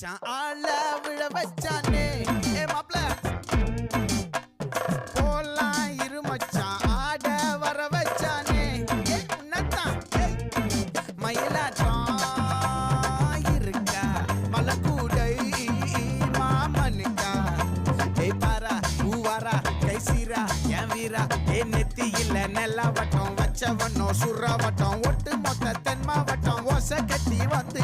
மச்சான் ஆள விழ வச்சானே ஏ மாப்ள போலாம் இரு மச்சான் ஆட வர வச்சானே ஏ உன்னதான் மயிலாட்டம் இருக்கா மலக்கூடை மாமனுக்கா ஏய் பாரா பூவாரா கைசீரா என் வீரா ஏ நெத்தி இல்ல நெல்லா வட்டம் வச்சவனோ சுறா வட்டம் ஒட்டு மொத்த தென் மாவட்டம் ஓசை கட்டி வந்து